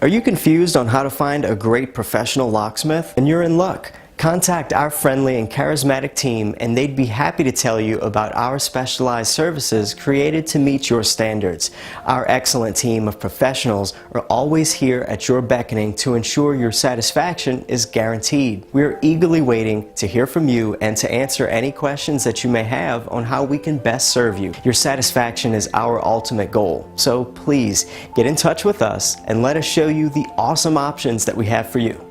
Are you confused on how to find a great professional locksmith? Then you're in luck. Contact our friendly and charismatic team and they'd be happy to tell you about our specialized services created to meet your standards. Our excellent team of professionals are always here at your beckoning to ensure your satisfaction is guaranteed. We're eagerly waiting to hear from you and to answer any questions that you may have on how we can best serve you. Your satisfaction is our ultimate goal. So please get in touch with us and let us show you the awesome options that we have for you.